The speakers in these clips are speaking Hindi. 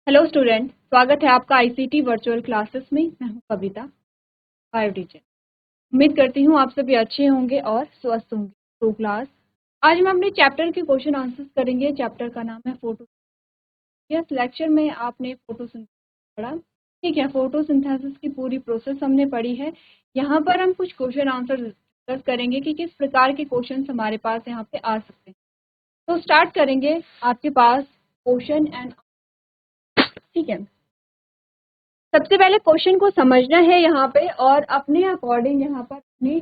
हेलो स्टूडेंट, स्वागत है आपका आईसीटी वर्चुअल क्लासेस में। मैं हूं कविता, बायो टीचर। उम्मीद करती हूं आप सभी अच्छे होंगे और स्वस्थ होंगे। तो क्लास आज हम अपने चैप्टर के क्वेश्चन आंसर्स करेंगे। चैप्टर का नाम है फोटो। यस, लेक्चर में आपने फोटोसिंथेसिस पढ़ा, ठीक है। फोटोसिंथेसिस की पूरी प्रोसेस हमने पढ़ी है। यहाँ पर हम कुछ क्वेश्चन आंसर डिस्कस करेंगे कि किस प्रकार के क्वेश्चन हमारे पास यहाँ पे आ सकते हैं। तो स्टार्ट करेंगे। आपके पास क्वेश्चन एंड, ठीक है। सबसे पहले क्वेश्चन को समझना है यहाँ पे और अपने अकॉर्डिंग यहाँ पर अपनी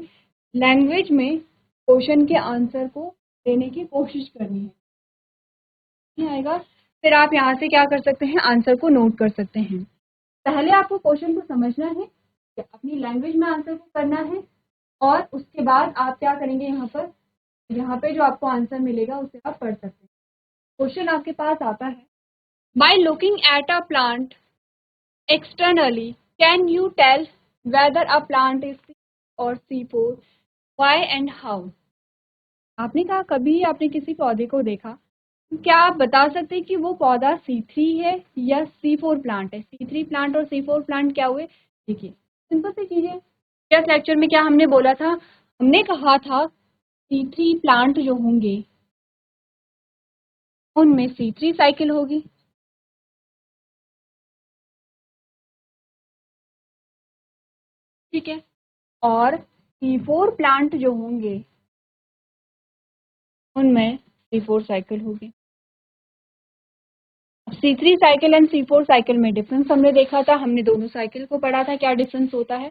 लैंग्वेज में क्वेश्चन के आंसर को देने की कोशिश करनी है। नहीं आएगा फिर आप यहाँ से क्या कर सकते हैं, आंसर को नोट कर सकते हैं। पहले आपको क्वेश्चन को समझना है, अपनी लैंग्वेज में आंसर को करना है और उसके बाद आप क्या करेंगे, यहाँ पे जो आपको आंसर मिलेगा उसे आप पढ़ सकते हैं। क्वेश्चन आपके पास आता है, by looking at a plant externally, can you tell whether a plant is C or C4? Why and how? आपने कहा कभी आपने किसी पौधे को देखा, क्या आप बता सकते हैं कि वो पौधा C3 है या C4 प्लांट है? C3 प्लांट और C4 प्लांट क्या हुए? देखिए, सिंपल सी चीजें। इस लेक्चर में क्या हमने बोला था, हमने कहा था C3 प्लांट जो होंगे उनमें C3 साइकिल होगी, ठीक है, और C4 प्लांट जो होंगे उनमें C4 साइकिल होगी। C3 cycle and C4 cycle में डिफरेंस हमने देखा था, हमने दोनों साइकिल को पढ़ा था, क्या डिफरेंस होता है।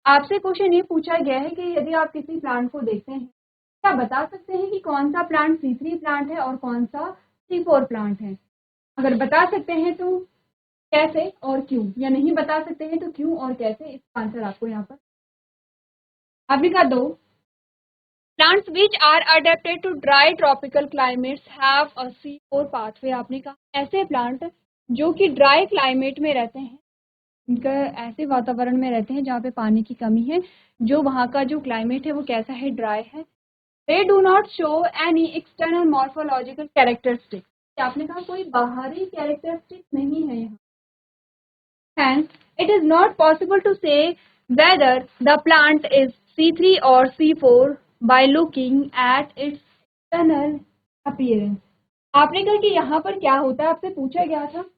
आपसे क्वेश्चन ये पूछा गया है कि यदि आप किसी प्लांट को देखते हैं, क्या बता सकते हैं कि कौन सा प्लांट C3 प्लांट है और कौन सा C4 प्लांट है? अगर बता सकते हैं तो कैसे और क्यों, या नहीं बता सकते हैं तो क्यों और कैसे, इसका आंसर आपको यहाँ पर आपने कहा दो। Plants which are adapted to dry tropical climates have a C4 pathway। आपने कहा ऐसे प्लांट जो कि ड्राई क्लाइमेट में रहते हैं, इनका ऐसे वातावरण में रहते हैं जहाँ पे पानी की कमी है, जो वहाँ का जो क्लाइमेट है वो कैसा है, ड्राई है। They do not show any external morphological characteristics. आपने कहा कोई बाहरी कैरेक्टरिस्टिक्स नहीं है यहाँ। Hence, it is not possible to say whether the plant is C3 or C4 by looking at its external appearance। आपने कहा कि यहाँ पर क्या होता है, आपसे पूछा गया था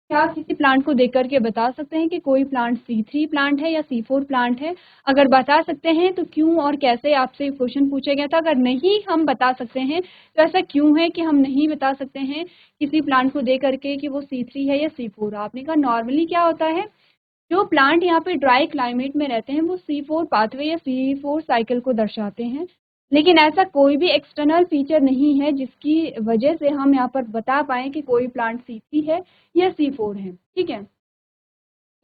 क्या किसी प्लांट को देख करके बता सकते हैं कि कोई प्लांट C3 प्लांट है या C4 प्लांट है? अगर बता सकते हैं तो क्यों और कैसे, आपसे क्वेश्चन पूछा गया था। अगर नहीं हम बता सकते हैं तो ऐसा क्यों है कि हम नहीं बता सकते हैं किसी प्लांट को देख करके कि वो C3 है या C4? आपने कहा नॉर्मली क्या होता है, जो प्लांट यहाँ पे ड्राई क्लाइमेट में रहते हैं वो C4 पाथवे या C4 साइकिल को दर्शाते हैं, लेकिन ऐसा कोई भी एक्सटर्नल फीचर नहीं है जिसकी वजह से हम यहाँ पर बता पाएं कि कोई प्लांट C3 है या C4 है, ठीक है।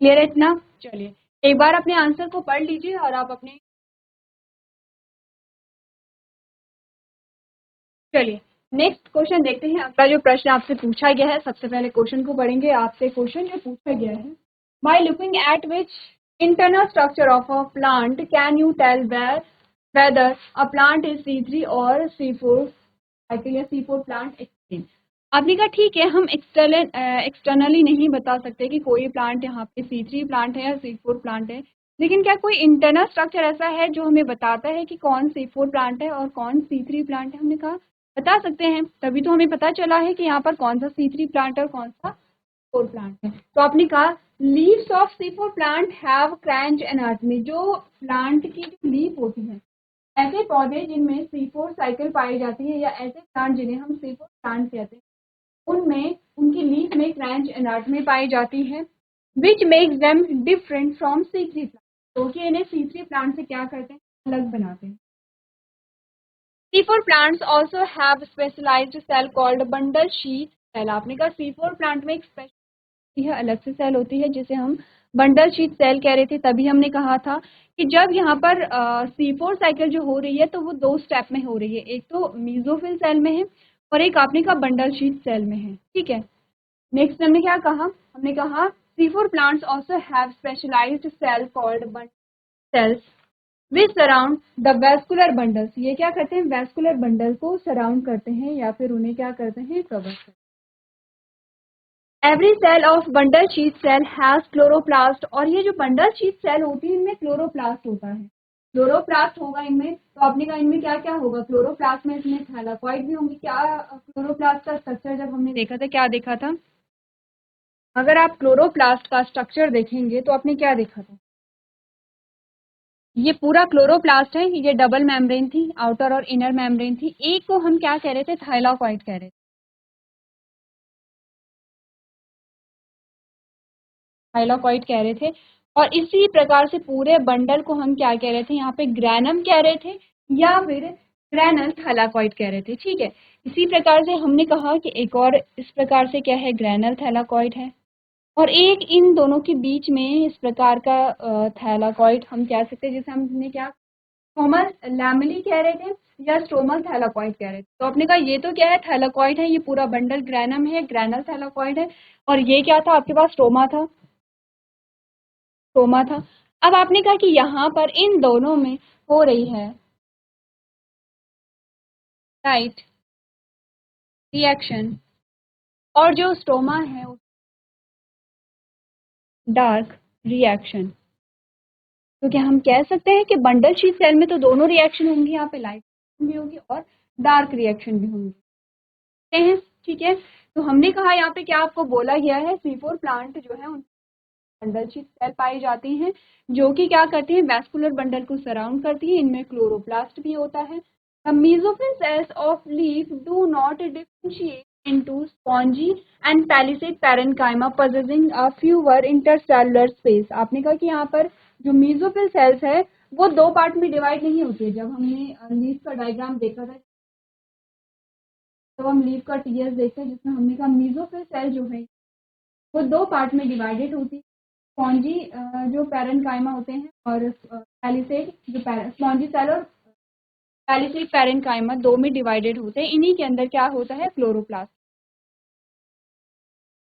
क्लियर है इतना? चलिए एक बार अपने आंसर को पढ़ लीजिए और आप अपने, चलिए नेक्स्ट क्वेश्चन देखते हैं। अगला जो प्रश्न आपसे पूछा गया है, सबसे पहले क्वेश्चन को पढ़ेंगे। आपसे क्वेश्चन जो पूछा गया है, by looking at which internal structure of a plant can you tell whether a plant is C3 or C4 cycle या C4 plant explain। आपने कहा ठीक है, हम एक्सटर्नली नहीं बता सकते कि कोई प्लांट यहाँ पे C3 प्लांट है या C4 प्लांट है, लेकिन क्या कोई इंटरनल स्ट्रक्चर ऐसा है जो हमें बताता है कि कौन C4 प्लांट है और कौन C3 प्लांट है? हमने कहा बता सकते हैं, तभी तो हमें पता चला है कि यहाँ पर कौन सा C3 प्लांट है और कौन सा C4 प्लांट है। तो आपने कहा leaves of C4 plant have Kranz anatomy. जो प्लांट की जो लीफ होती है, ऐसे पौधे जिनमें C4 साइकिल पाई जाती है या ऐसे प्लांट जिन्हें हम C4 प्लांट कहते हैं, उनमें उनकी लीफ में क्रैंच एनाटॉमी पाई जाती है, which makes them different from C3 plant. तो कि इन्हें C3 प्लांट से क्या करते हैं, अलग बनाते हैं। C4 plants also have specialized cell called bundle sheath cell। आपने कहा C4 प्लांट में एक स्पेशल है, अलग से सेल होती है जिसे हम बंडल शीट सेल कह रहे थे। तभी हमने कहा था कि जब यहाँ पर C4 साइकिल जो हो रही है तो वो दो स्टेप में हो रही है, एक तो मीजोफिल सेल में है और एक आपने कहा बंडल शीट सेल में है, ठीक है। नेक्स्ट हमने क्या कहा, हमने कहा C4 plants also have specialized cell called bundle cells which surround the vascular bundles। ये क्या करते हैं, वैस्कुलर बंडल को सराउंड करते हैं या फिर उन्हें क्या करते हैं, कवर करते हैं। Every cell of bundle sheath cell has chloroplast, और ये जो बंडल शीट सेल होती है इनमें क्लोरोप्लास्ट होता है। क्लोरोप्लास्ट होगा इनमें, तो आपने कहा इनमें क्या क्या होगा, क्लोरोप्लास्ट में इसमें थैलाकॉइड भी होंगे। क्या क्लोरोप्लास्ट का स्ट्रक्चर जब हमने देखा था, क्या देखा था, अगर आप क्लोरोप्लास्ट का स्ट्रक्चर देखेंगे तो आपने क्या देखा था, ये पूरा क्लोरोप्लास्ट है, ये डबल मेम्ब्रेन थी, आउटर और इनर मेम्ब्रेन थी। एक को हम क्या कह रहे थे, थाइलाकॉइड कह रहे थे, थाइलाकॉइड कह रहे थे। और इसी प्रकार से पूरे बंडल को हम क्या कह रहे थे, यहाँ पे ग्रैनम कह रहे थे या फिर ग्रैनल थैलाकॉइड कह रहे थे। ठीक है, इसी प्रकार से हमने कहा कि एक और इस प्रकार से क्या है, ग्रैनल थैलाकॉइड है, और एक इन दोनों के बीच में इस प्रकार का थैलाकॉइड हम कह सकते हैं, जिसे हमने क्या स्ट्रोमल लैमेली कह रहे थे या स्ट्रोमल थैलाकॉइड कह रहे थे। तो आपने कहा ये तो क्या है, थैलाकॉइड है, ये पूरा बंडल ग्रैनम है, ग्रैनल थैलाकॉइड है, और ये क्या था आपके पास, स्ट्रोमा था, स्ट्रोमा था। अब आपने कहा कि यहाँ पर इन दोनों में हो रही है राइट रिएक्शन, और जो स्टोमा है डार्क रिएक्शन। तो क्या हम कह सकते हैं कि बंडल शीट सेल में तो दोनों रिएक्शन होंगी, यहाँ पे लाइट भी होगी और डार्क रिएक्शन भी होंगी हैं। ठीक है, तो हमने कहा यहाँ पे क्या आपको बोला गया है, C4 प्लांट जो है उन बंडल शीट सेल पाई जाती हैं, जो कि क्या करती हैं, वैस्कुलर बंडल को सराउंड करती है, इनमें क्लोरोप्लास्ट भी होता है। The mesophyll cells of leaf do not differentiate into spongy and palisade parenchyma possessing a fewer intercellular space। आपने कहा कि यहाँ पर जो मेसोफिल सेल्स है वो दो पार्ट में डिवाइड नहीं होती है। जब हमने लीफ का डायग्राम देखा था, तो हम लीफ का टीएस देखते हैं, जिसमें हमने कहा मेसोफिल सेल जो है वो दो पार्ट में डिवाइडेड होती है, स्पॉन्जी जो पैरेनकाइमा होते हैं, और पैलिसेड जो स्पॉन्जी सेल और पैलिसेड पैरेनकाइमा दो में डिवाइडेड होते हैं। इन्हीं के अंदर क्या होता है, क्लोरोप्लास्ट।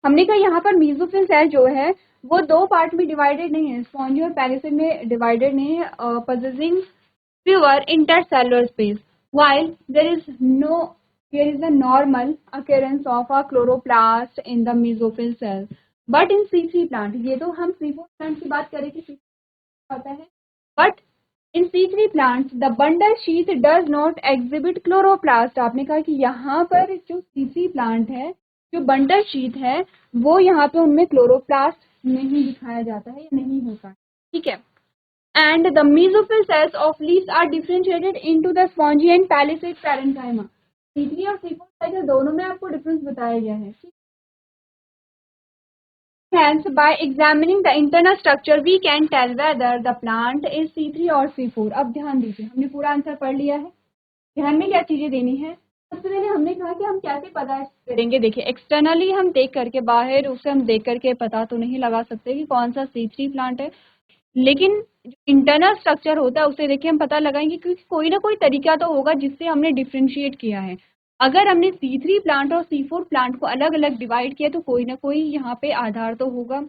हमने कहा यहाँ पर मेसोफिल सेल जो है वो दो पार्ट में डिवाइडेड नहीं है, स्पॉन्जी और पैलिसेड में डिवाइडेड नहीं है, possessing fewer intercellular space, while there is a normal occurrence of a chloroplast in the mesophyll cell, but in C3 plant, ये तो हम C4 plant की बात करें कि C4 होता है, but in C3 plants the bundle sheath does not exhibit chloroplast। आपने कहा कि यहाँ पर जो C3 plant है, जो बंडल शीट है, वो यहाँ पे उनमें क्लोरोप्लास्ट नहीं दिखाया जाता है या नहीं होता। ठीक है, and the mesophyll cells of leaves are differentiated into the spongy and palisade parenchyma। C3 और C4 साइकिल दोनों में आपको डिफरेंस बताया गया है। Hence, by examining the internal structure, we can tell whether the plant is C3 और C4। अब ध्यान दीजिए, हमने पूरा आंसर पढ़ लिया है। ध्यान में क्या चीजें देनी है, सबसे पहले हमने कहा कि हम कैसे पता करेंगे। देखिए, एक्सटर्नली हम देख करके, बाहर रूप से हम देख करके पता तो नहीं लगा सकते कि कौन सा C3 प्लांट है, लेकिन इंटरनल स्ट्रक्चर होता है उसे देखिए हम पता लगाएंगे, क्योंकि कोई ना कोई तरीका तो होगा जिससे हमने डिफ्रेंशिएट किया है। अगर हमने C3 प्लांट और C4 प्लांट को अलग अलग डिवाइड किया तो कोई ना कोई यहाँ पे आधार तो होगा।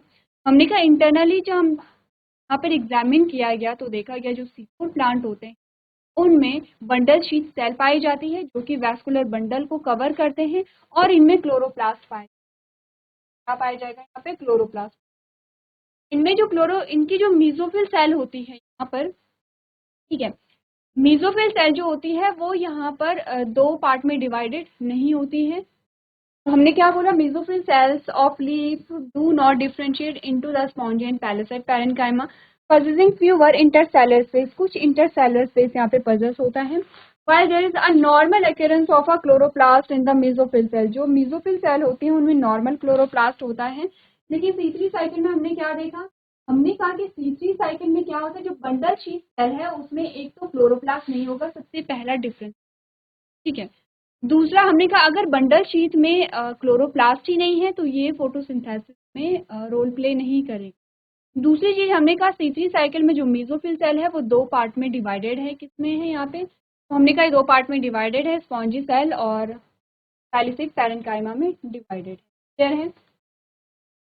हमने कहा इंटरनली जो हम यहाँ पर एग्जामिन किया गया तो देखा गया जो C4 प्लांट होते हैं उनमें बंडल शीट सेल पाई जाती है, जो कि वैस्कुलर बंडल को कवर करते हैं, और इनमें क्लोरोप्लास्ट पाया जाएगा, यहाँ पे क्लोरोप्लास्ट। इनमें जो इनकी जो मेसोफिल सेल होती है यहाँ पर, ठीक है, मेसोफिल सेल जो होती है वो यहाँ पर दो पार्ट में डिवाइडेड नहीं होती है। तो हमने क्या बोला, mesophyll cells of leaf do not differentiate into the spongy and palisade parenchyma possessing fewer intercellular space। कुछ इंटरसेलुलर स्पेस यहाँ पे पजेस होता है। while there is a normal occurrence of a chloroplast in the mesophyll cell। जो मेसोफिल सेल होती है उनमें नॉर्मल क्लोरोप्लास्ट होता है। लेकिन C3 साइकिल में हमने क्या देखा, हमने कहा कि C3 साइकिल में क्या होता है, जो बंडल शीट सेल है उसमें एक तो क्लोरोप्लास्ट नहीं होगा, सबसे पहला डिफरेंस। ठीक है, दूसरा हमने कहा अगर बंडल शीट में क्लोरोप्लास्ट ही नहीं है तो ये फोटोसिंथेसिस में रोल प्ले नहीं करेगा। दूसरी चीज हमने कहा C3 साइकिल में जो मेसोफिल सेल है वो दो पार्ट में डिवाइडेड है, किसमें है यहाँ पे, तो हमने कहा दो पार्ट में डिवाइडेड है, स्पॉन्जी सेल और पैलिसेड पैरेन्काइमा में डिवाइडेड है। क्लियर है,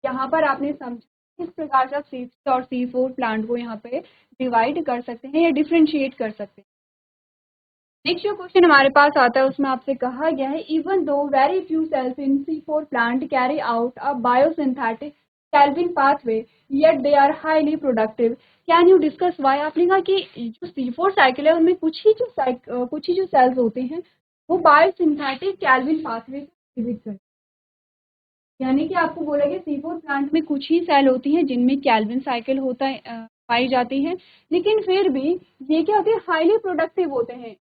यहाँ पर आपने समझा किस प्रकार से C3 और C4 प्लांट को यहाँ पे डिवाइड कर सकते हैं या डिफ्रेंशिएट कर सकते हैं। नेक्स्ट जो क्वेश्चन हमारे पास आता है उसमें आपसे कहा गया है even though very few cells in C4 plant carry out a biosynthetic Calvin pathway yet they are highly productive can you discuss why. आपने कहा कि जो C4 साइकिल है उनमें कुछ ही जो सेल्स होते हैं वो बायोसिंथेटिक कैल्विन पाथवे को inhibit करते हैं। यानी कि आपको बोला गया C4 प्लांट में कुछ ही सेल होती हैं जिनमें कैल्विन साइकिल होता है पाई जाती है, लेकिन फिर भी ये क्या होते हैं हाईली प्रोडक्टिव होते हैं,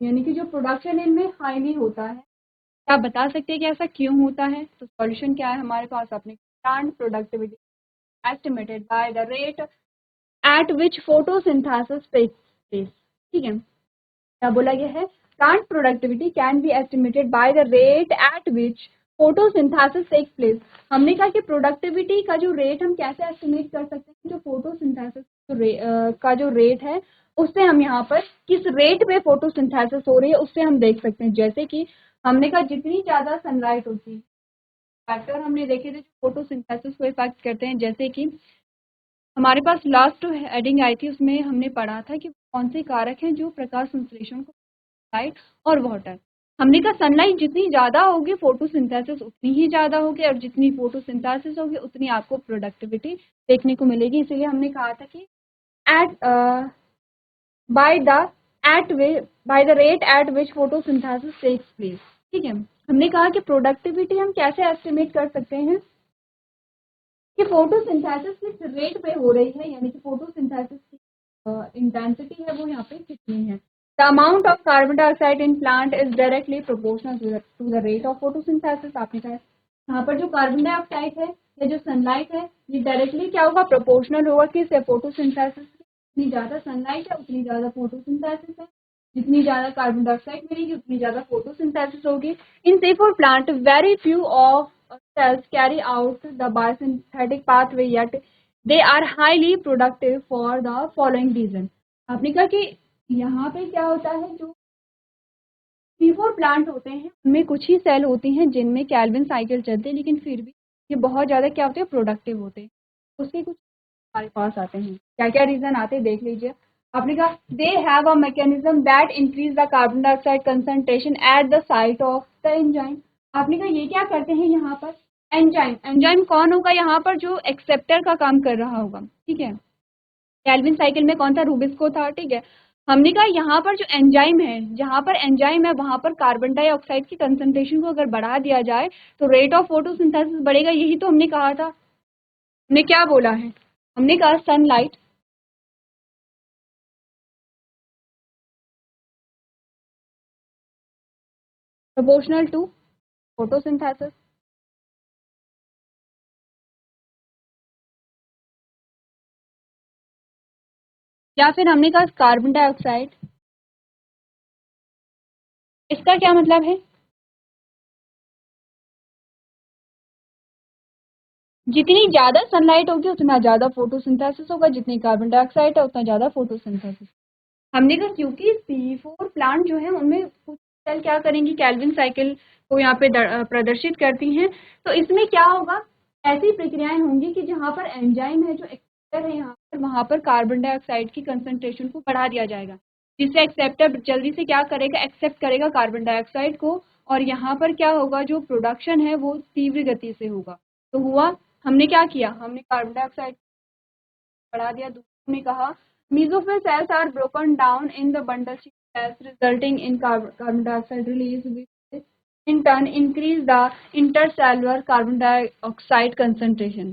यानी कि जो प्रोडक्शन इनमें हाईली होता है। क्या आप बता सकते हैं कि ऐसा क्यों होता है? तो सॉल्यूशन क्या है हमारे पास, अपने plant productivity estimated by the rate at which photosynthesis takes place. ठीक है, क्या बोला गया है, plant productivity can be estimated by the rate at which photosynthesis takes place. हमने कहा कि प्रोडक्टिविटी का जो रेट हम कैसे एस्टिमेट कर सकते हैं, जो फोटोसिंथेसिस का जो रेट है उससे हम यहाँ पर किस रेट पे फोटोसिंथेसिस हो रही है उससे हम देख सकते हैं। जैसे कि हमने कहा जितनी ज्यादा सनलाइट होती है, फैक्टर हमने देखे थे जो फोटोसिंथेसिस को इफेक्ट करते हैं, जैसे कि हमारे पास लास्ट हेडिंग आई थी उसमें हमने पढ़ा था कि कौन से कारक हैं जो प्रकाश संश्लेषण को, लाइट और वाटर। हमने कहा सनलाइट जितनी ज्यादा होगी फोटोसिंथेसिस उतनी ही ज्यादा होगी, और जितनी फोटोसिंथेसिस होगी उतनी आपको प्रोडक्टिविटी देखने को मिलेगी। इसीलिए हमने कहा था कि at by the by the rate at which photosynthesis takes place. ठीक है, हमने कहा कि प्रोडक्टिविटी हम कैसे एस्टिमेट कर सकते हैं कि फोटोसिंथेसिस किस रेट पे हो रही है, यानी कि फोटोसिंथेसिस की इंटेंसिटी है वो यहाँ पे कितनी है। The amount of carbon dioxide in plant is directly proportional to the rate of photosynthesis. आपने कहा यहाँ पर जो कार्बन डाइऑक्साइड है या जो सनलाइट है ये डायरेक्टली क्या होगा, प्रोपोर्शनल होगा किससे, फोटोसिंथेसिस। जितनी ज्यादा सनलाइट है उतनी ज्यादा फोटोसिंथेसिस है, जितनी ज्यादा कार्बन डाइऑक्साइड मिलेगी उतनी ज्यादा फोटोसिंथेसिस होगी। इन C4 plant very few of cells carry out the biosynthetic pathway yet they are highly productive for the following reason। आपने कहा कि यहाँ पे क्या होता है, जो C4 प्लांट होते हैं उनमें कुछ ही सेल होती हैं जिनमें कैल्विन साइकिल चलते हैं, लेकिन फिर भी ये बहुत ज्यादा क्या होते हैं, प्रोडक्टिव होते हैं। उसके कुछ हमारे पास आते हैं, क्या क्या रीजन आते हैं देख लीजिए। आपने कहा they have a mechanism that increase the carbon dioxide concentration at the site of the enzyme. आपने कहा ये क्या करते हैं यहाँ पर, एंजाइम। एंजाइम कौन होगा यहाँ पर, जो एक्सेप्टर का काम कर रहा होगा। ठीक है, कैल्विन साइकिल में कौन था, रूबिस्को था। ठीक है, हमने कहा यहाँ पर जो एंजाइम है, जहाँ पर एंजाइम है वहां पर कार्बन डाइऑक्साइड की कंसंट्रेशन को अगर बढ़ा दिया जाए तो रेट ऑफ फोटोसिंथेसिस बढ़ेगा। यही तो हमने कहा था, हमने क्या बोला है, हमने कहा सनलाइट प्रोपोर्शनल टू फोटोसिंथेसिस। या फिर हमने कहा कार्बन डाइऑक्साइड, इसका क्या मतलब है, जितनी ज्यादा सनलाइट होगी उतना ज्यादा फोटोसिंथेसिस होगा, जितनी कार्बन डाइऑक्साइड है उतना ज्यादा फोटोसिंथेसिस। हमने कहा क्योंकि C4 प्लांट जो है उनमें कुछ सेल क्या करेंगी, कैल्विन साइकिल को यहाँ पे प्रदर्शित करती हैं, तो इसमें क्या होगा, ऐसी प्रक्रियाएं होंगी कि जहाँ पर एंजाइम है जो एक्सेप्टर है यहाँ पर, वहां पर कार्बन डाइऑक्साइड की कंसंट्रेशन को बढ़ा दिया जाएगा, जिससे एक्सेप्टर जल्दी से क्या करेगा, एक्सेप्ट करेगा कार्बन डाइऑक्साइड को, और यहाँ पर क्या होगा, जो प्रोडक्शन है वो तीव्र गति से होगा। तो हुआ, हमने क्या किया, हमने कार्बन डाइऑक्साइड बढ़ा दिया। दूसरे ने कहा mesophil cells are broken down in the bundle sheet cells resulting in carbon dioxide release which in turn increase the intercellular carbon dioxide concentration।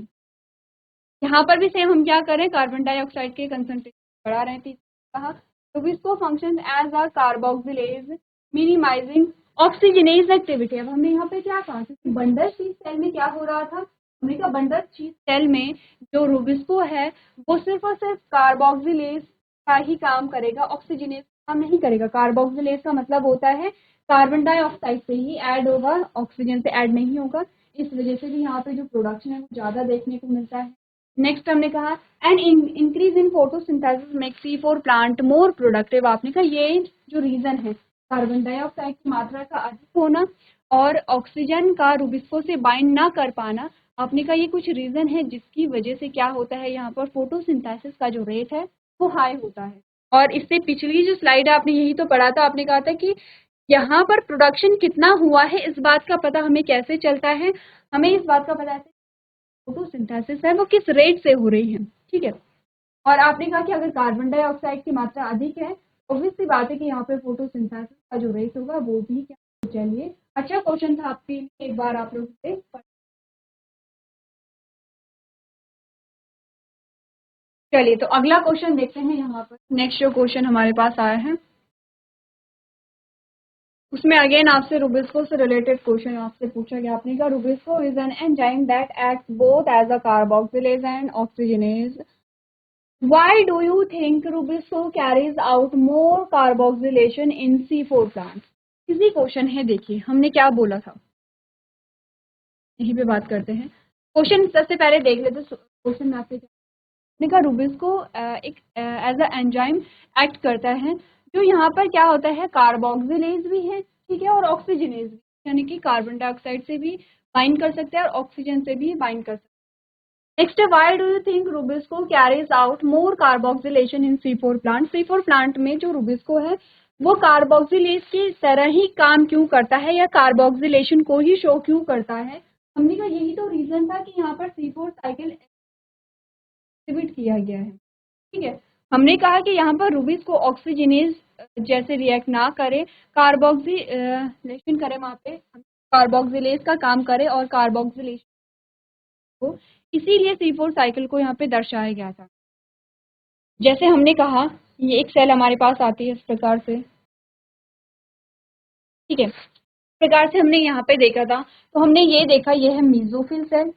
यहाँ पर भी सेम हम क्या करें, कार्बन डाइऑक्साइड के कंसंट्रेशन बढ़ा रहे थे। कहा तो इसको function as a carboxylase minimising oxygenase activity. अब हमने यहाँ पे क्या कहा, क्योंकि बंडल शीट सेल में क्या हो रहा था, हमने कहा बंडल शीट सेल में जो रूबिस्को है वो सिर्फ और सिर्फ कार्बोक्सिलेज का ही काम करेगा, ऑक्सीजनेज काम नहीं करेगा। कार्बोक्सिलेज का मतलब होता है कार्बन डाइऑक्साइड से ही ऐड होगा, ऑक्सीजन से ऐड नहीं होगा। इस वजह से भी यहाँ पे जो प्रोडक्शन है वो ज्यादा देखने को मिलता है। नेक्स्ट हमने कहा and increase in photosynthesis make C4 plant more productive. आपने कहा ये जो रीजन है, कार्बन डाइऑक्साइड की मात्रा का अधिक होना और ऑक्सीजन का रूबिस्को से बाइंड ना कर पाना, आपने कहा ये कुछ रीजन है जिसकी वजह से क्या होता है, यहाँ पर फोटोसिंथेसिस का जो रेट है वो हाई होता है। और इससे पिछली जो स्लाइड है आपने यही तो पढ़ा था, आपने कहा था कि यहाँ पर प्रोडक्शन कितना हुआ है इस बात का पता हमें कैसे चलता है, हमें इस बात का पता है फोटोसिंथेसिस है वो किस रेट से हो रही है, ठीक है। और आपने कहा कि अगर कार्बन डाइऑक्साइड की मात्रा अधिक है, ऑब्वियस सी बात है कि यहाँ पे फोटोसिंथेसिस का जो रेट होगा वो भी क्या हो, चलिए अच्छा क्वेश्चन था आपके लिए, एक बार आप लोग से चलिए तो अगला क्वेश्चन देखते हैं। यहाँ पर नेक्स्ट जो क्वेश्चन हमारे पास आया है उसमें अगेन आपसे रुबिस्को से रिलेटेड क्वेश्चन आपसे पूछा गया। आपने कहा rubisco is an enzyme that acts both as a carboxylase and oxygenase. Why do you think Rubisco carries out more carboxylation in C4 plants? Easy question है, देखिए हमने क्या बोला था, यहीं पे बात करते हैं। क्वेश्चन सबसे पहले देख लेते, क्वेश्चन में आपसे हमने कहा रुबिस्को एक एज अ एंजाइम एक्ट करता है, जो यहाँ पर क्या होता है कार्बोक्सिलेज भी है, ठीक है, और ऑक्सीजनेज भी, यानी कि कार्बन डाइऑक्साइड से भी बाइंड कर सकते हैं और ऑक्सीजन से भी बाइंड कर सकते हैं। Next, why do you think Rubisco carries out more carboxylation in C4 plant? C4 plant में जो Rubisco है वो कार्बोक्सिलेज की तरह ही काम क्यों करता है या कार्बोक्सिलेशन को ही शो क्यों करता है? हमने कहा यही तो रीजन था कि यहाँ पर C4 साइकिल एक्टिवेट किया गया है, ठीक है। हमने कहा कि यहाँ पर रुबिस्को ऑक्सीजनेज जैसे रिएक्ट ना करे, कार्बोक्सिलेशन करे, वहाँ पे कार्बोक्सिलेज का काम करे और कार्बोक्सिलेशन को, इसीलिए C4 साइकिल को यहाँ पे दर्शाया गया था। जैसे हमने कहा ये एक सेल हमारे पास आती है इस प्रकार से, ठीक है, इस प्रकार से हमने यहाँ पे देखा था, तो हमने ये देखा ये है मीजोफिल सेल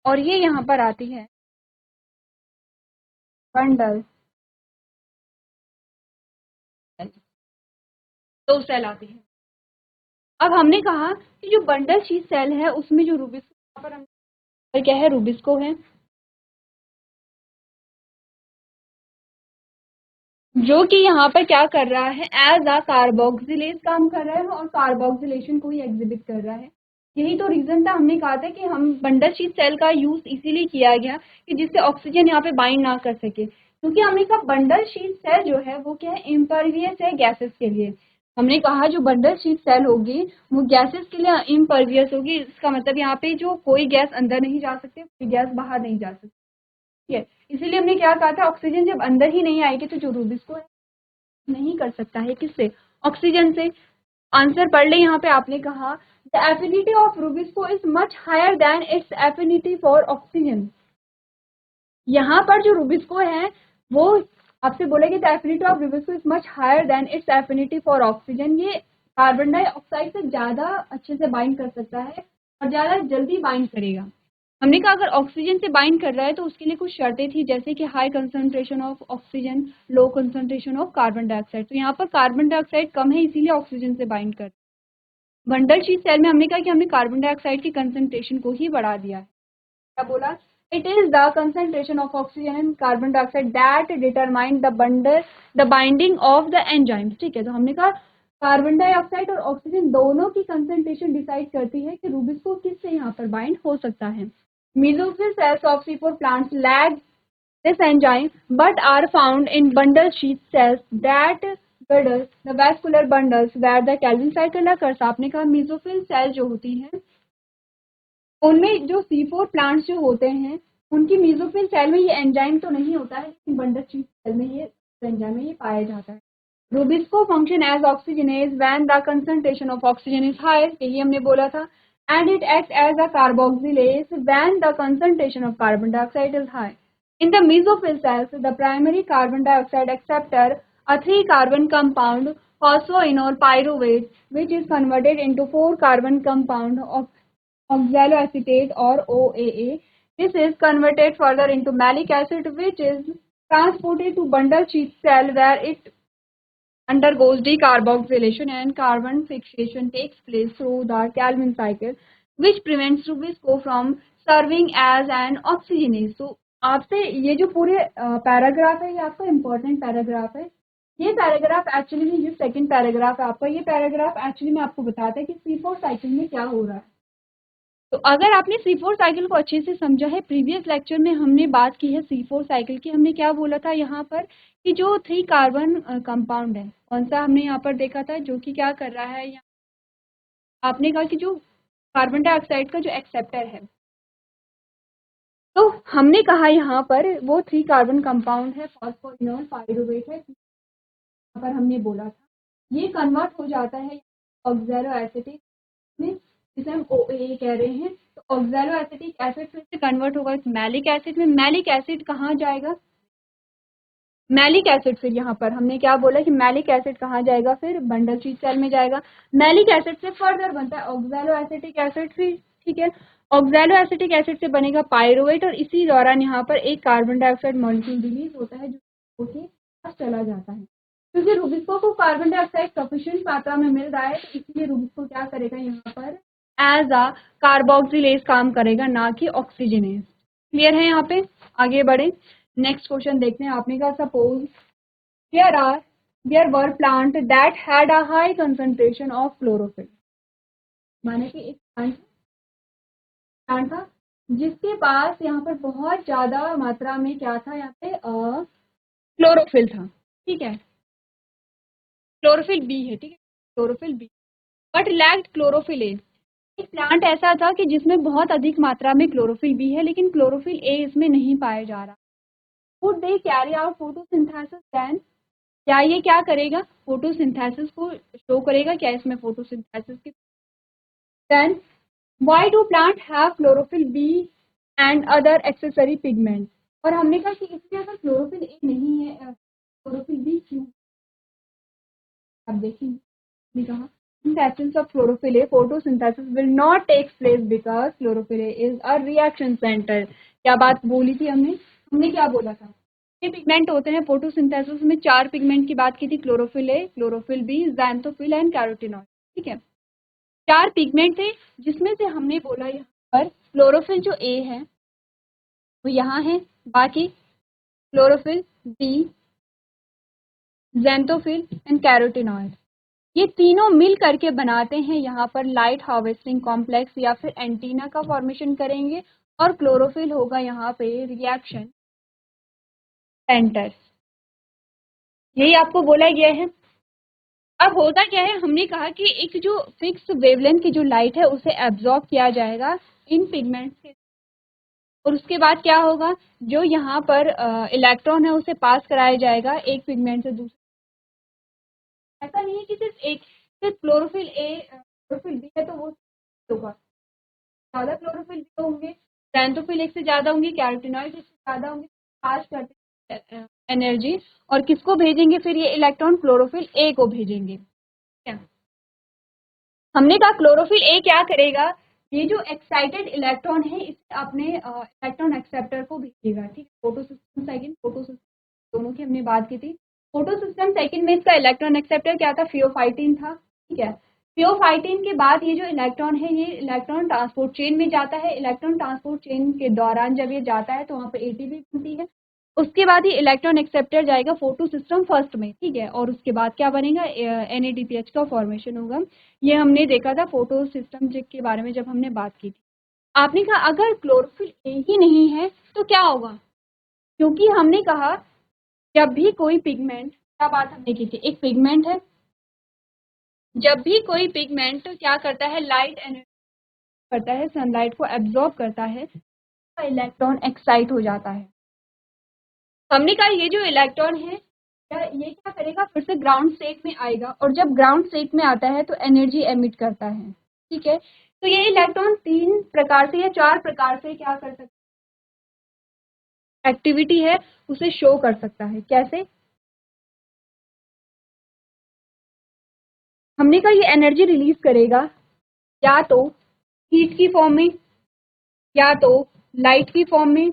और ये यहाँ पर आती है बंडल सेल, दो सेल आती है। अब हमने कहा कि जो बंडल शीट सेल है उसमें जो रुबिस्को, यहाँ पर क्या है रुबिस्को है, जो कि यहाँ पर क्या कर रहा है एज अ कार्बोक्सिलेज काम कर रहा है और कार्बोक्सिलेशन को ही एग्जिबिट कर रहा है। यही तो रीजन था, हमने कहा था कि हम बंडल शीट सेल का यूज इसीलिए किया गया कि जिससे ऑक्सीजन यहाँ पे बाइंड ना कर सके, क्योंकि हमने कहा बंडल शीट सेल जो है वो क्या है इम्परवियस है गैसेस के लिए। हमने कहा जो बंडल शीट सेल होगी वो गैसेस के लिए इम्परवियस होगी, इसका मतलब यहाँ पे जो कोई गैस अंदर नहीं जा सकती, कोई गैस बाहर नहीं जा सकती, ठीक है। इसीलिए हमने क्या कहा था ऑक्सीजन जब अंदर ही नहीं आएगी तो जो रुबिस्को है नहीं कर सकता है, किससे, ऑक्सीजन से। आंसर पढ़ ले यहाँ पे, आपने कहा the affinity of rubisco is much higher than its affinity for oxygen. यहाँ पर जो रुबिस्को है वो आपसे बोलेगी the affinity of rubisco is much higher than its affinity for oxygen, ये कार्बन डाइऑक्साइड से ज्यादा अच्छे से बाइंड कर सकता है और ज्यादा जल्दी बाइंड करेगा। हमने कहा अगर ऑक्सीजन से बाइंड कर रहा है तो उसके लिए कुछ शर्तें थी, जैसे कि high concentration of oxygen, low concentration of carbon dioxide. तो यहाँ पर कार्बन डाइऑक्साइड कम है इसीलिए ऑक्सीजन से बाइंड कर, बंडल शीट सेल में हमने कहा कि हमने कार्बन डाइऑक्साइड की कंसंट्रेशन को ही बढ़ा दिया है। क्या बोला, it is the concentration of oxygen and carbon dioxide that determine the bundle the binding of the enzyme, ठीक है। तो हमने कहा कार्बन डाइऑक्साइड और ऑक्सीजन दोनों की कंसंट्रेशन डिसाइड करती है कि रुबिस्को किससे यहाँ पर बाइंड हो सकता है। Mesophyll cells of C4 plants lack this enzyme but are found in bundle sheath cells that girdle the vascular bundles where the Calvin cycle occurs। आपने कहा मेसोफिल सेल जो होती हैं उनमें जो C4 प्लांट्स जो होते हैं उनकी मेसोफिल सेल में ये एंजाइम तो नहीं होता है, लेकिन बंडल शीट सेल में ये एंजाइम ये पाया जाता है। Rubisco function as oxygenase when the concentration of oxygen is high, यही हमने बोला था, and it acts as a carboxylase when the concentration of carbon dioxide is high. In the mesophyll cells, the primary carbon dioxide acceptor, a 3-carbon compound phosphoenol pyruvate, which is converted into 4-carbon compound of oxaloacetate or OAA. This is converted further into malic acid, which is transported to bundle sheath cell where it undergoes decarboxylation and carbon fixation takes place through the Calvin cycle, which prevents Rubisco from serving as an oxygenase। तो आपसे ये जो पूरे पैराग्राफ है ये आपका इम्पोर्टेंट पैराग्राफ है। ये पैराग्राफ एक्चुअली में, ये सेकंड पैराग्राफ है आपका, ये पैराग्राफ एक्चुअली में आपको बताता है कि C4 साइकिल में क्या हो रहा है। तो अगर आपने C4 साइकिल को अच्छे से समझा है, प्रीवियस लेक्चर में हमने बात की है C4 साइकिल की। हमने क्या बोला था यहाँ पर कि जो 3 कार्बन कंपाउंड है, कौन सा हमने यहाँ पर देखा था, जो कि क्या कर रहा है, आपने कहा कि जो कार्बन डाइऑक्साइड का जो एक्सेप्टर है, तो हमने कहा यहाँ पर वो 3 कार्बन कंपाउंड है, फॉस्फोइनोल पाइरुवेट है। यहाँ पर हमने बोला था ये कन्वर्ट हो जाता है ऑक्सैलो एसिटिक में, जिसे हम OAA कह रहे हैं। तो ऑक्सैलो एसिटिक एसिड फिर से कन्वर्ट होगा मैलिक एसिड में। मैलिक एसिड कहाँ जाएगा, मैलिक एसिड फिर यहाँ पर हमने क्या बोला कि मैलिक एसिड कहाँ जाएगा, फिर बंडल शीट सेल में जाएगा। मैलिक एसिड से फर्दर बनता है ऑक्सैलो एसिटिक एसिड फिर, ठीक है। ऑक्सैलो एसिटिक एसिड से बनेगा पाइरुवेट, और इसी दौरान यहाँ पर एक कार्बन डाइऑक्साइड मॉलिक्यूल रिलीज होता है जो कि चला जाता है। क्योंकि रुबिको को कार्बन डाइऑक्साइड सफिशिएंट मात्रा में मिल रहा है, तो इसलिए रुबिको क्या करेगा यहाँ पर एज अ कार्बोक्सिलेज काम करेगा, ना कि ऑक्सीजनेज। क्लियर है यहाँ पे, आगे बढ़े। नेक्स्ट क्वेश्चन देखते हैं। आपने कहा suppose there were plant that had a high concentration of chlorophyll, माने कि एक प्लांट था जिसके पास यहाँ पर बहुत ज्यादा मात्रा में क्या था, यहाँ पे क्लोरोफिल था, ठीक है, क्लोरोफिल बी है, ठीक है, chlorophyll B, but lacked chlorophyll A. एक प्लांट ऐसा था कि जिसमें बहुत अधिक मात्रा में क्लोरोफिल बी है, लेकिन क्लोरोफिल ए इसमें नहीं पाया जा रहा। Would they carry out photosynthesis then, क्या ये क्या करेगा, फोटोसिंथेसिस को शो करेगा, क्या इसमें फोटोसिंथेसिस की। Then why do plant have chlorophyll B and other accessory pigment, और हमने कहा कि इसमें अगर क्लोरोफिल ए नहीं है, क्लोरोफिल बी क्यों। अब देखिए कहा in the absence of chlorophyll A, photosynthesis will not take place because chlorophyll A is a reaction center। क्या बात बोली थी हमने, हमने क्या बोला था, ये पिगमेंट होते हैं फोटोसिंथेसिस में। 4 पिगमेंट की बात की थी, chlorophyll A, chlorophyll B, xanthophyll and carotenoid, ठीक है। 4 पिगमेंट थे, जिसमें से हमने बोला यहाँ पर क्लोरोफिल जो ए है वो यहाँ है, बाकी chlorophyll B, xanthophyll and carotenoid, ये तीनों मिल करके बनाते हैं यहाँ पर लाइट हार्वेस्टिंग कॉम्प्लेक्स या फिर एंटीना का फॉर्मेशन करेंगे, और क्लोरोफिल होगा यहाँ पे रिएक्शन सेंटर, यही आपको बोला गया है। अब होता क्या है, हमने कहा कि एक जो फिक्स वेवलेंथ की जो लाइट है उसे एब्जॉर्ब किया जाएगा इन पिगमेंट्स के, और उसके बाद क्या होगा, जो यहाँ पर इलेक्ट्रॉन है उसे पास कराया जाएगा एक पिगमेंट से दूसरे। ऐसा नहीं है कि सिर्फ क्लोरोफिल ए क्लोरोफिल बी है तो वो होगा, ज़्यादा क्लोरोफिल भी होंगे, ज़ैंथोफिल एक से ज़्यादा होंगे, कैरोटीनॉइड एक से ज़्यादा होंगे, पास करते एनर्जी, और किसको भेजेंगे फिर ये इलेक्ट्रॉन, क्लोरोफिल ए को भेजेंगे, ठीक है। हमने कहा क्लोरोफिल ए क्या करेगा, ये जो एक्साइटेड इलेक्ट्रॉन है इसे अपने इलेक्ट्रॉन एक्सेप्टर को भेजेगा, ठीक है। फोटोसिस्टम सेकंड, फोटोसिस्टम दोनों की हमने बात की थी। फोटोसिस्टम सेकंड में इसका इलेक्ट्रॉन एक्सेप्टर क्या था, फियोफाइटिन था, ठीक है। फियोफाइटिन के बाद ये जो इलेक्ट्रॉन है ये इलेक्ट्रॉन ट्रांसपोर्ट चेन में जाता है। इलेक्ट्रॉन ट्रांसपोर्ट चेन के दौरान जब ये जाता है तो वहाँ पे एटीपी बनती है। उसके बाद ये इलेक्ट्रॉन एक्सेप्टर जाएगा फोटो सिस्टम फर्स्ट में, ठीक है, और उसके बाद क्या बनेगा, NADPH का फॉर्मेशन होगा। ये हमने देखा था फोटो सिस्टम के बारे में जब हमने बात की थी। आपने कहा अगर क्लोरोफिल ए ही नहीं है तो क्या होगा, क्योंकि हमने कहा जब भी कोई पिगमेंट, क्या बात हमने की थी, एक पिगमेंट है, जब भी कोई पिगमेंट क्या करता है, लाइट एनर्जी करता है, सनलाइट को एब्जॉर्ब करता है, इलेक्ट्रॉन एक्साइट हो जाता है। हमने कहा ये जो इलेक्ट्रॉन है ये क्या करेगा, फिर से ग्राउंड स्टेट में आएगा, और जब ग्राउंड स्टेट में आता है तो एनर्जी एमिट करता है, ठीक है। तो ये इलेक्ट्रॉन 3 प्रकार से या 4 प्रकार से क्या कर सकता है, एक्टिविटी है उसे शो कर सकता है। कैसे, हमने कहा ये एनर्जी रिलीज करेगा या तो हीट की फॉर्म में, या तो लाइट की फॉर्म में,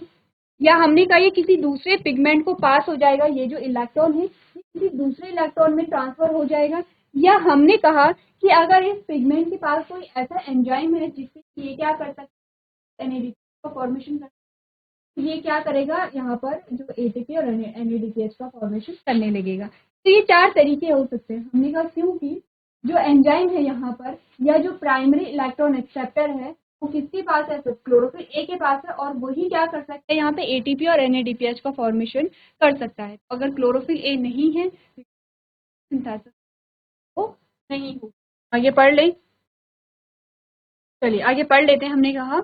या हमने कहा ये किसी दूसरे पिगमेंट को पास हो जाएगा, ये जो इलेक्ट्रॉन है ये किसी दूसरे इलेक्ट्रॉन में ट्रांसफर हो जाएगा, या हमने कहा कि अगर इस पिगमेंट के पास कोई ऐसा एंजाइम है जिससे ये क्या कर सकता है, NADPH का फॉर्मेशन कर, ये क्या करेगा, यहाँ पर जो ATP और NADPH का फॉर्मेशन करने लगेगा। तो ये 4 तरीके हो सकते हैं। हमने कहा क्योंकि जो एंजाइम है यहाँ पर, या जो प्राइमरी इलेक्ट्रॉन एक्सेप्टर है वो किसके पास है, सिर्फ क्लोरोफिल ए के पास है, और वही क्या कर सकता है यहाँ पे एटीपी और एनएडीपीएच का फॉर्मेशन कर सकता है। अगर क्लोरोफिल ए नहीं है सिंथेसिस वो नहीं हो। आगे पढ़ लें, चलिए आगे पढ़ लेते हैं। हमने कहा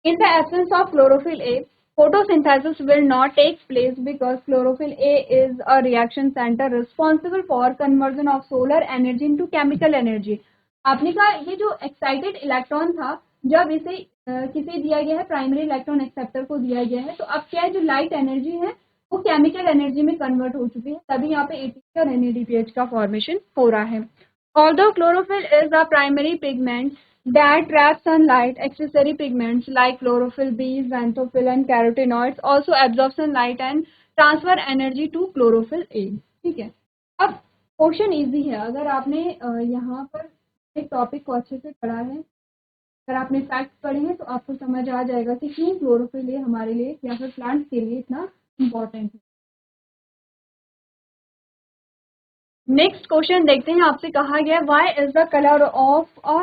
in the absence of chlorophyll A, photosynthesis will not take place because chlorophyll A is a reaction center responsible for conversion of solar energy into chemical energy। आपने कहा ये जो एक्साइटेड इलेक्ट्रॉन था, जब इसे किसे दिया गया है, प्राइमरी इलेक्ट्रॉन एक्सेप्टर को दिया गया है, तो अब क्या है, जो लाइट एनर्जी है वो केमिकल एनर्जी में कन्वर्ट हो चुकी है, तभी यहाँ पे एटीपी और एनएडीपीएच का फॉर्मेशन हो रहा है। Although chlorophyll is the primary pigment that traps sunlight, accessory pigments like chlorophyll B, xanthophyll and carotenoids also absorb sunlight and transfer energy to chlorophyll A। ठीक है, अब क्वेश्चन इजी है। अगर आपने यहाँ पर एक टॉपिक को अच्छे से पढ़ा है, अगर आपने फैक्ट पढ़े हैं, तो आपको समझ आ जाएगा कि क्यों क्लोरोफिल ए हमारे लिए या फिर प्लांट्स के लिए इतना इम्पोर्टेंट है। नेक्स्ट क्वेश्चन देखते हैं। आपसे कहा गया why is the colour of a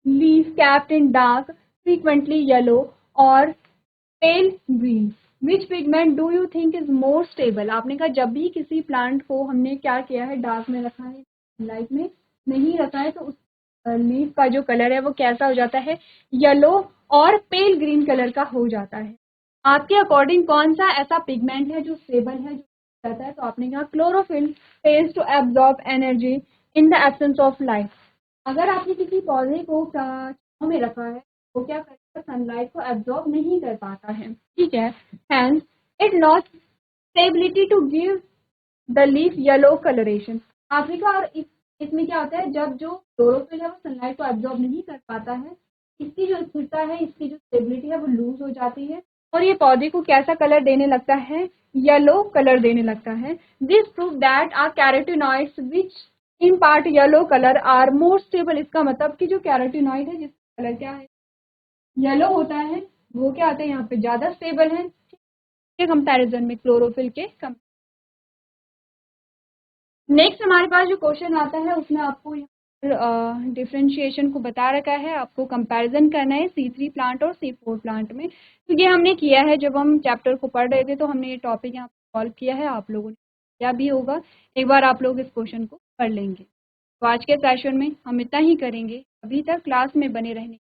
leaf kept in dark frequently yellow और pale green, which pigment do you think is more stable. आपने कहा जब भी किसी प्लांट को हमने क्या किया है, डार्क में रखा है, लाइट में नहीं रखा है, तो उस लीफ का जो कलर है वो कैसा हो जाता है, येलो और पेल ग्रीन कलर का हो जाता है। आपके अकॉर्डिंग कौन सा ऐसा पिगमेंट है जो स्टेबल है, जो रहता है, तो आपने कहा chlorophyll fails to absorb energy in the absence of light. अगर आपने किसी पौधे को छांव में रखा है, वो क्या करेगा, सनलाइट को एब्जॉर्ब नहीं कर पाता है। ठीक है, hence it lost stability to give the leaf yellow colouration. आपने कहा और इसमें क्या होता है, जब जो क्लोरोफिल है वो सनलाइट को एब्जॉर्ब नहीं कर पाता है, इसकी जो स्थिरता है, इसकी जो स्टेबिलिटी है वो लूज हो जाती है, और ये पौधे को कैसा कलर देने लगता है, येलो कलर देने लगता है। This prove that are carotenoids which in part yellow colour are more stable. इसका मतलब कि जो कैरोटीनॉइड है जिसका कलर क्या है, येलो होता है, वो क्या होता है, यहाँ पे ज्यादा स्टेबल है के कंपैरिजन में क्लोरोफिल के नेक्स्ट हमारे पास जो क्वेश्चन आता है उसमें आपको डिफ्रेंशिएशन को बता रखा है, आपको कंपैरिजन करना है C3 प्लांट और C4 प्लांट में। तो ये हमने किया है, जब हम चैप्टर को पढ़ रहे थे तो हमने ये टॉपिक यहाँ सॉल्व किया है, आप लोगों ने क्या भी होगा, एक बार आप लोग इस क्वेश्चन को पढ़ लेंगे। तो आज के सेशन में हम इतना ही करेंगे। अभी तक क्लास में बने रहने